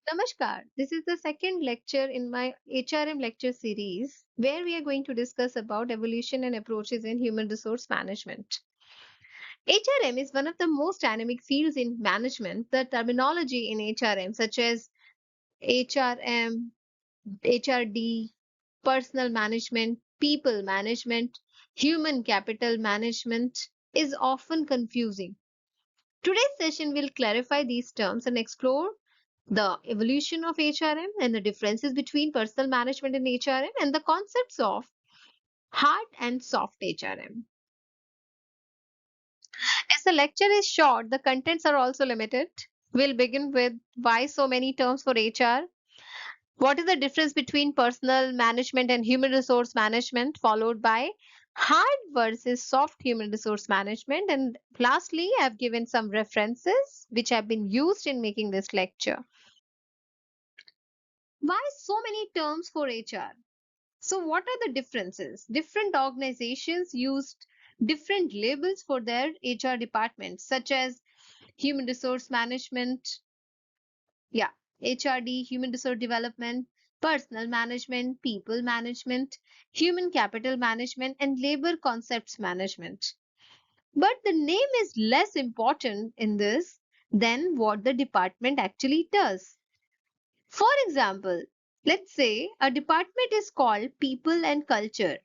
Namaskar. This is the second lecture in my HRM lecture series where we are going to discuss about evolution and approaches in human resource management. HRM is one of the most dynamic fields in management. The terminology in HRM such as HRM, HRD, personal management, people management, human capital management is often confusing. Today's session will clarify these terms and explore the evolution of HRM and the differences between personal management and HRM and the concepts of hard and soft HRM. As the lecture is short, the contents are also limited. We'll begin with why so many terms for HR, what is the difference between personal management and human resource management, followed by hard versus soft human resource management, and lastly, I've given some references which have been used in making this lecture. Why so many terms for HR? So, what are the differences? Different organizations used different labels for their HR departments, such as human resource management, yeah, HRD, human resource development, personal management, people management, human capital management, and labor concepts management. But the name is less important in this than what the department actually does. For example, let's say a department is called People and Culture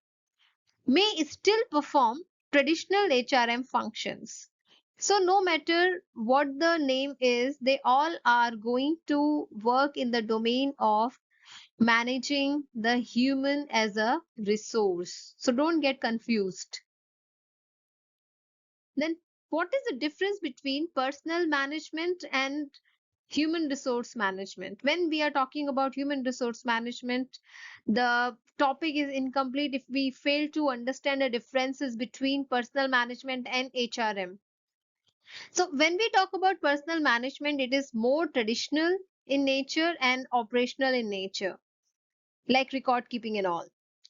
may still perform traditional HRM functions. So, no matter what the name is, they all are going to work in the domain of managing the human as a resource. So, don't get confused. Then, what is the difference between personal management and human resource management? When we are talking about human resource management, the topic is incomplete if we fail to understand the differences between personal management and HRM. So, when we talk about personal management, it is more traditional in nature and operational in nature, like record keeping and all.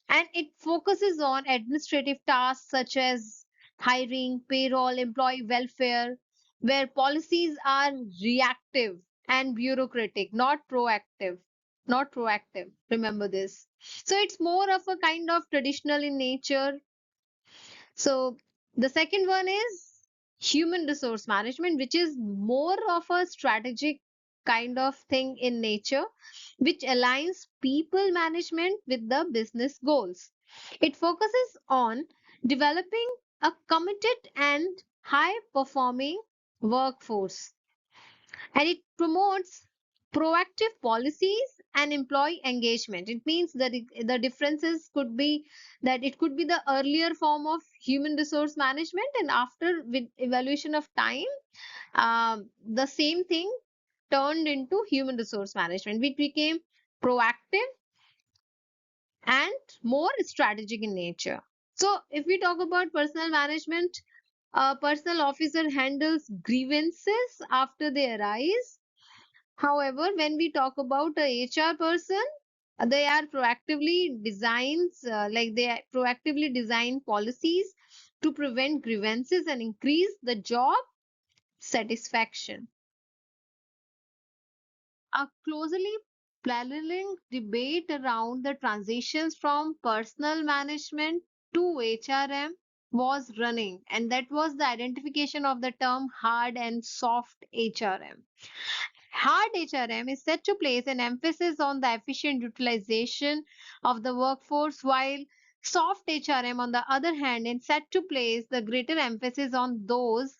And it focuses on administrative tasks such as hiring, payroll, employee welfare, where policies are reactive and bureaucratic, not proactive. Not proactive. Remember this. So it's more of a kind of traditional in nature. So the second one is human resource management, which is more of a strategic kind of thing in nature, which aligns people management with the business goals. It focuses on developing a committed and high performing workforce, and it promotes proactive policies and employee engagement. It means that the differences could be that it could be the earlier form of human resource management, and after with evaluation of time, the same thing turned into human resource management, which became proactive and more strategic in nature. So, if we talk about personal management, a personal officer handles grievances after they arise. However, when we talk about a HR person, they are proactively designs like they proactively design policies to prevent grievances and increase the job satisfaction. A closely paralleling debate around the transitions from personal management to HRM was running, and that was the identification of the term hard and soft HRM. Hard HRM is set to place an emphasis on the efficient utilization of the workforce, while soft HRM, on the other hand, is set to place the greater emphasis on those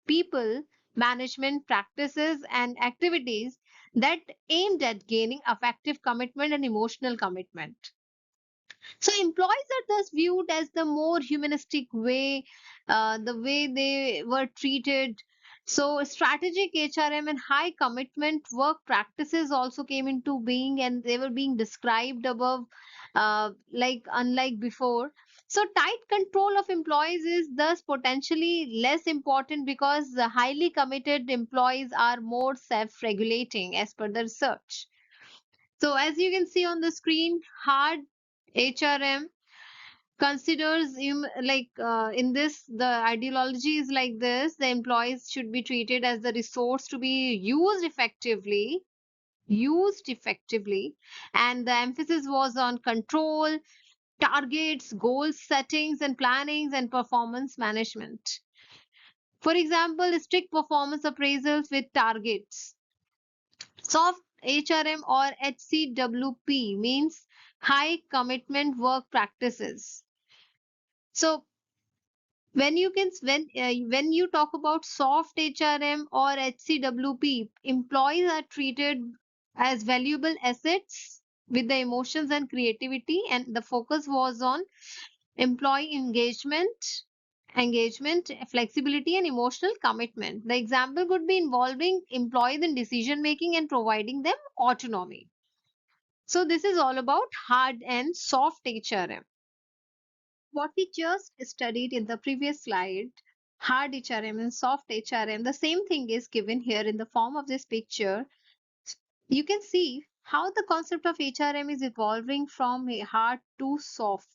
people management practices and activities that aimed at gaining affective commitment and emotional commitment. So employees are thus viewed as the more humanistic way, the way they were treated. So strategic HRM and high commitment work practices also came into being, and they were being described above, like unlike before. So tight control of employees is thus potentially less important because the highly committed employees are more self-regulating as per the research. So as you can see on the screen, hard HRM considers in this the ideology is like this: the employees should be treated as the resource to be used effectively, used effectively, and the emphasis was on control, targets, goal settings and plannings, and performance management. For example, strict performance appraisals with targets. Soft HRM or HCWP means high commitment work practices. So when you talk about soft HRM or HCWP, employees are treated as valuable assets with the emotions and creativity, and the focus was on employee engagement, flexibility, and emotional commitment. The example could be involving employees in decision making and providing them autonomy. So this is all about hard and soft HRM. What we just studied in the previous slide, hard HRM and soft HRM, the same thing is given here in the form of this picture. You can see how the concept of HRM is evolving from a hard to soft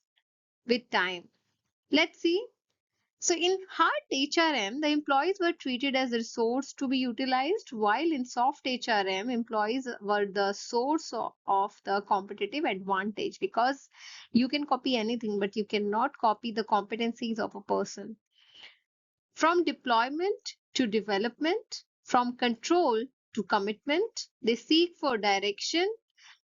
with time. Let's see. So in hard HRM, the employees were treated as a resource to be utilized, while in soft HRM, employees were the source of the competitive advantage, because you can copy anything, but you cannot copy the competencies of a person. From deployment to development, from control to commitment, they seek for direction,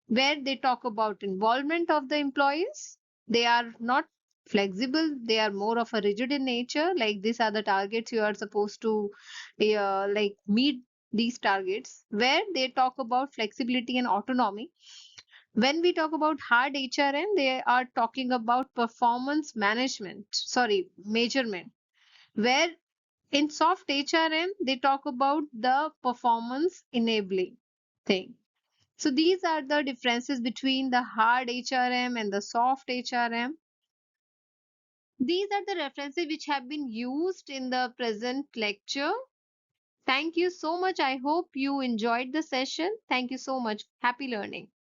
where they talk about involvement of the employees. They are not flexible, they are more of a rigid in nature, like these are the targets you are supposed to like meet these targets, where they talk about flexibility and autonomy. When we talk about hard HRM, they are talking about performance management, sorry, measurement, where in soft HRM they talk about the performance enabling thing. So these are the differences between the hard HRM and the soft HRM. These are the references which have been used in the present lecture. Thank you so much. I hope you enjoyed the session. Thank you so much. Happy learning.